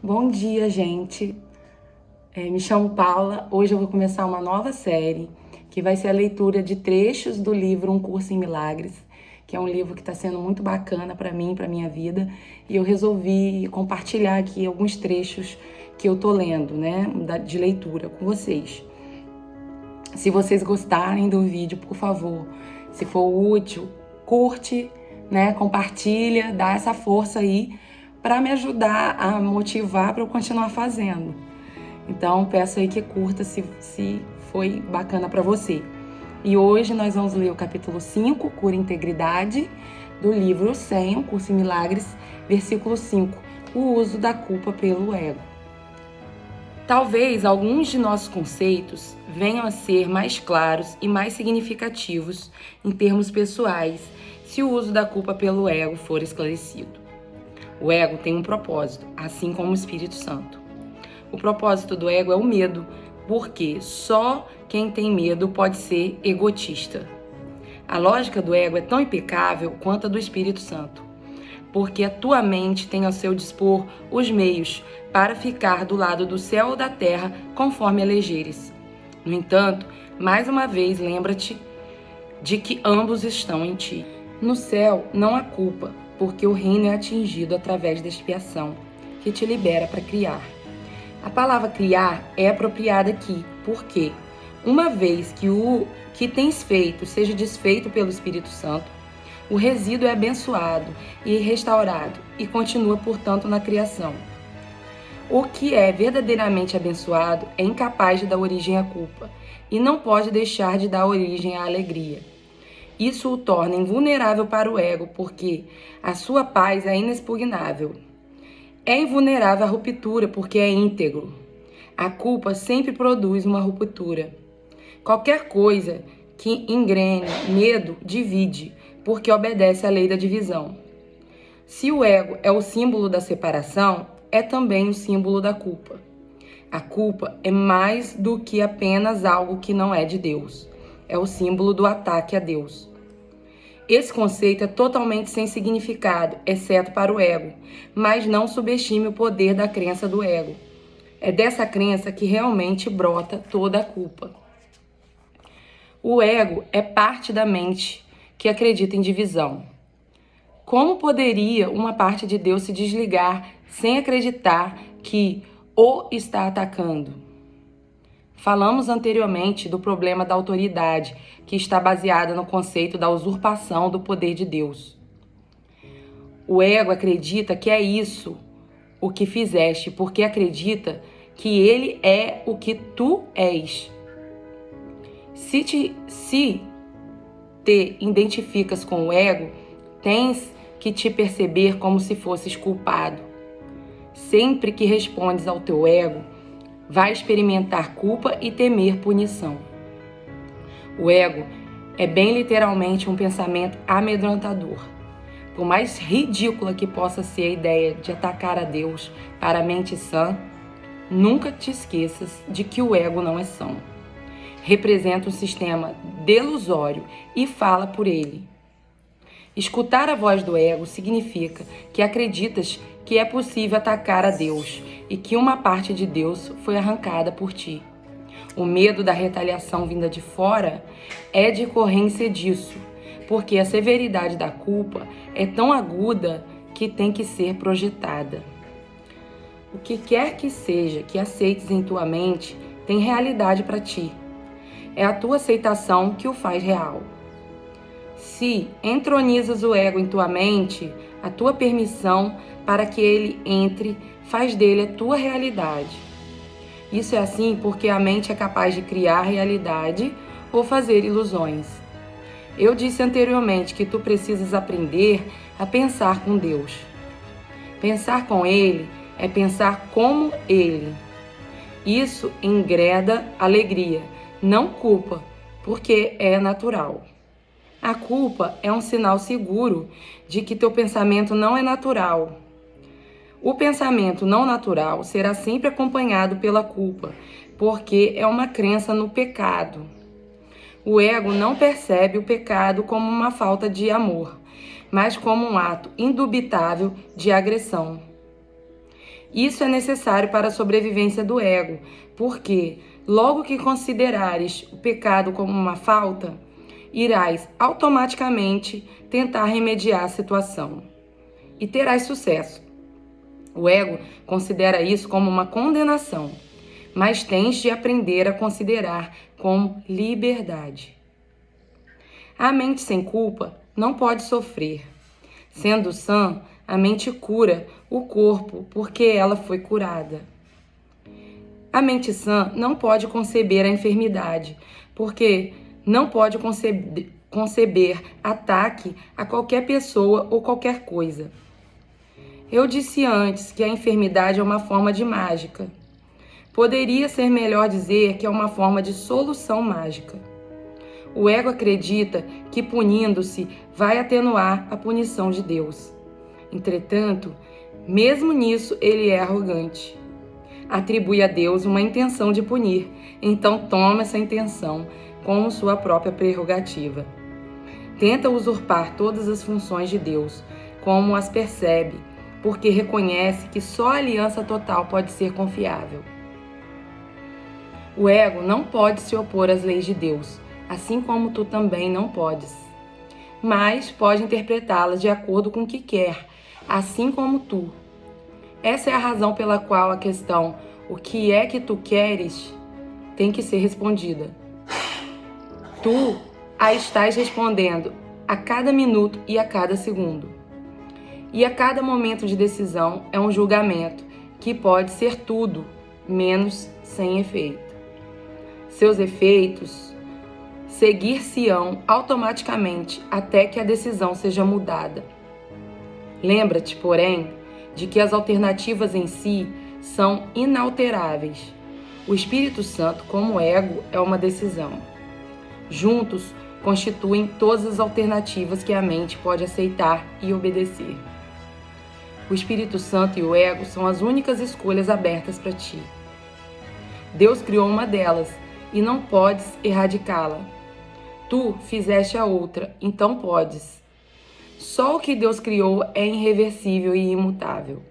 Bom dia, gente. Me chamo Paula. Hoje eu vou começar uma nova série, que vai ser a leitura de trechos do livro Um Curso em Milagres, que é um livro que está sendo muito bacana para mim, para minha vida, e eu resolvi compartilhar aqui alguns trechos que eu tô lendo, né, de leitura com vocês. Se vocês gostarem do vídeo, por favor, se for útil, curte, né, compartilha, dá essa força aí para me ajudar a motivar para eu continuar fazendo. Então, peço aí que curta se foi bacana para você. E hoje nós vamos ler o capítulo 5, Cura e Integridade, do livro 100, Um Curso em Milagres, versículo 5, o uso da culpa pelo ego. Talvez alguns de nossos conceitos venham a ser mais claros e mais significativos em termos pessoais se o uso da culpa pelo ego for esclarecido. O ego tem um propósito, assim como o Espírito Santo. O propósito do ego é o medo, porque só quem tem medo pode ser egotista. A lógica do ego é tão impecável quanto a do Espírito Santo, porque a tua mente tem ao seu dispor os meios para ficar do lado do céu ou da terra conforme elegeres. No entanto, mais uma vez lembra-te de que ambos estão em ti. No céu não há culpa, porque o reino é atingido através da expiação, que te libera para criar. A palavra criar é apropriada aqui, porque, uma vez que o que tens feito seja desfeito pelo Espírito Santo, o resíduo é abençoado e restaurado e continua, portanto, na criação. O que é verdadeiramente abençoado é incapaz de dar origem à culpa e não pode deixar de dar origem à alegria. Isso o torna invulnerável para o ego, porque a sua paz é inexpugnável. É invulnerável à ruptura, porque é íntegro. A culpa sempre produz uma ruptura. Qualquer coisa que engrene medo divide, porque obedece à lei da divisão. Se o ego é o símbolo da separação, é também o símbolo da culpa. A culpa é mais do que apenas algo que não é de Deus. É o símbolo do ataque a Deus. Esse conceito é totalmente sem significado, exceto para o ego, mas não subestime o poder da crença do ego. É dessa crença que realmente brota toda a culpa. O ego é parte da mente que acredita em divisão. Como poderia uma parte de Deus se desligar sem acreditar que o está atacando? Falamos anteriormente do problema da autoridade, que está baseada no conceito da usurpação do poder de Deus. O ego acredita que é isso o que fizeste, porque acredita que ele é o que tu és. Se te identificas com o ego, tens que te perceber como se fosses culpado. Sempre que respondes ao teu ego, vai experimentar culpa e temer punição. O ego é bem literalmente um pensamento amedrontador. Por mais ridícula que possa ser a ideia de atacar a Deus para a mente sã, nunca te esqueças de que o ego não é são. Representa um sistema delusório e fala por ele. Escutar a voz do ego significa que acreditas que é possível atacar a Deus e que uma parte de Deus foi arrancada por ti. O medo da retaliação vinda de fora é decorrência disso, porque a severidade da culpa é tão aguda que tem que ser projetada. O que quer que seja que aceites em tua mente tem realidade para ti. É a tua aceitação que o faz real. Se entronizas o ego em tua mente, a tua permissão para que ele entre faz dele a tua realidade. Isso é assim porque a mente é capaz de criar realidade ou fazer ilusões. Eu disse anteriormente que tu precisas aprender a pensar com Deus. Pensar com Ele é pensar como Ele. Isso engreda alegria, não culpa, porque é natural. A culpa é um sinal seguro de que teu pensamento não é natural. O pensamento não natural será sempre acompanhado pela culpa, porque é uma crença no pecado. O ego não percebe o pecado como uma falta de amor, mas como um ato indubitável de agressão. Isso é necessário para a sobrevivência do ego, porque, logo que considerares o pecado como uma falta, irás automaticamente tentar remediar a situação e terás sucesso. O ego considera isso como uma condenação, mas tens de aprender a considerar como liberdade. A mente sem culpa não pode sofrer. Sendo sã, a mente cura o corpo porque ela foi curada. A mente sã não pode conceber a enfermidade, porque não pode conceber ataque a qualquer pessoa ou qualquer coisa. Eu disse antes que a enfermidade é uma forma de mágica. Poderia ser melhor dizer que é uma forma de solução mágica. O ego acredita que punindo-se vai atenuar a punição de Deus. Entretanto, mesmo nisso ele é arrogante. Atribui a Deus uma intenção de punir, então toma essa intenção como sua própria prerrogativa. Tenta usurpar todas as funções de Deus, como as percebe, porque reconhece que só a aliança total pode ser confiável. O ego não pode se opor às leis de Deus, assim como tu também não podes, mas pode interpretá-las de acordo com o que quer, assim como tu. Essa é a razão pela qual a questão "o que é que tu queres?" tem que ser respondida. Tu a estás respondendo a cada minuto e a cada segundo. E a cada momento de decisão é um julgamento que pode ser tudo, menos sem efeito. Seus efeitos seguir-se-ão automaticamente até que a decisão seja mudada. Lembra-te, porém, de que as alternativas em si são inalteráveis. O Espírito Santo, como ego, é uma decisão. Juntos, constituem todas as alternativas que a mente pode aceitar e obedecer. O Espírito Santo e o ego são as únicas escolhas abertas para ti. Deus criou uma delas e não podes erradicá-la. Tu fizeste a outra, então podes. Só o que Deus criou é irreversível e imutável.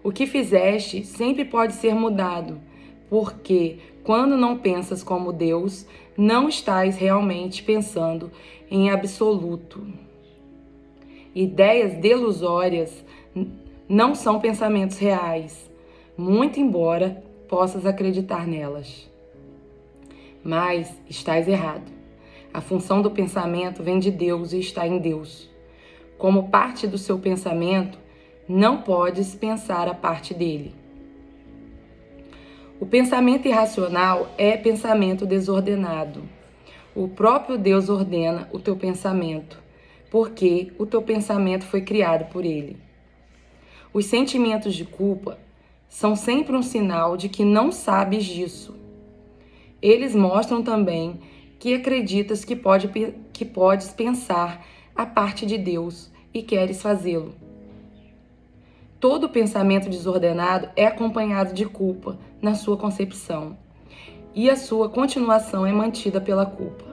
O que fizeste sempre pode ser mudado, porque quando não pensas como Deus, não estás realmente pensando em absoluto. Ideias delusórias não são pensamentos reais, muito embora possas acreditar nelas. Mas estás errado. A função do pensamento vem de Deus e está em Deus. Como parte do seu pensamento, não podes pensar a parte dele. O pensamento irracional é pensamento desordenado. O próprio Deus ordena o teu pensamento, porque o teu pensamento foi criado por ele. Os sentimentos de culpa são sempre um sinal de que não sabes disso. Eles mostram também que acreditas que podes pensar a parte de Deus e queres fazê-lo. Todo pensamento desordenado é acompanhado de culpa na sua concepção, e a sua continuação é mantida pela culpa.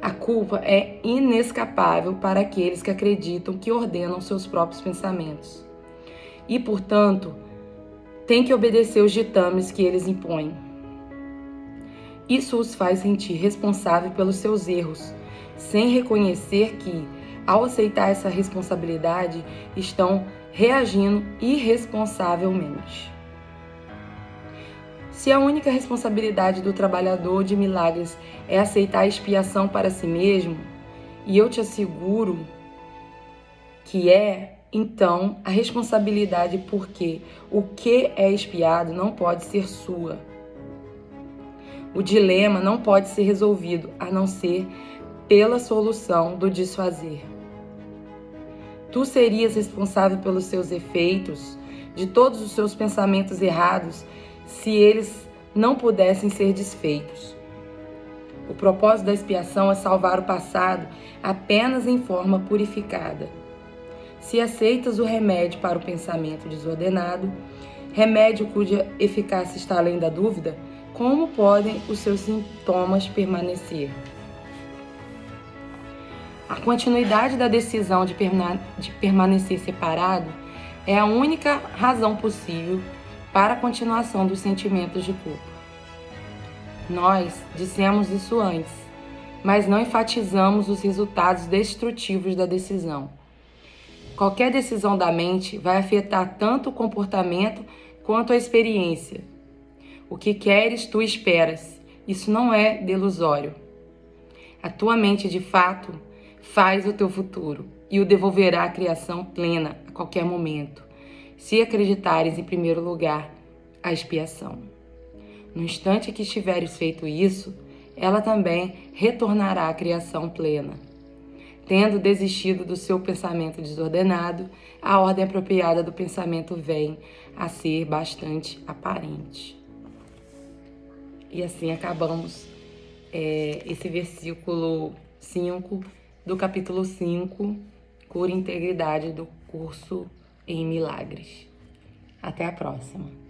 A culpa é inescapável para aqueles que acreditam que ordenam seus próprios pensamentos e, portanto, têm que obedecer os ditames que eles impõem. Isso os faz sentir responsável pelos seus erros, sem reconhecer que, ao aceitar essa responsabilidade, estão reagindo irresponsavelmente. Se a única responsabilidade do trabalhador de milagres é aceitar a expiação para si mesmo, e eu te asseguro que então a responsabilidade porque o que é expiado não pode ser sua. O dilema não pode ser resolvido a não ser pela solução do desfazer. Tu serias responsável pelos seus efeitos, de todos os seus pensamentos errados, se eles não pudessem ser desfeitos. O propósito da expiação é salvar o passado apenas em forma purificada. Se aceitas o remédio para o pensamento desordenado, remédio cuja eficácia está além da dúvida, como podem os seus sintomas permanecer? A continuidade da decisão de permanecer separado é a única razão possível para a continuação dos sentimentos de culpa. Nós dissemos isso antes, mas não enfatizamos os resultados destrutivos da decisão. Qualquer decisão da mente vai afetar tanto o comportamento quanto a experiência. O que queres, tu esperas. Isso não é delusório. A tua mente, de fato, faz o teu futuro e o devolverá à criação plena a qualquer momento, se acreditares em primeiro lugar a expiação. No instante que tiveres feito isso, ela também retornará à criação plena. Tendo desistido do seu pensamento desordenado, a ordem apropriada do pensamento vem a ser bastante aparente. E assim acabamos esse versículo 5 do capítulo 5, Cura e Integridade, do curso em Milagres. Até a próxima!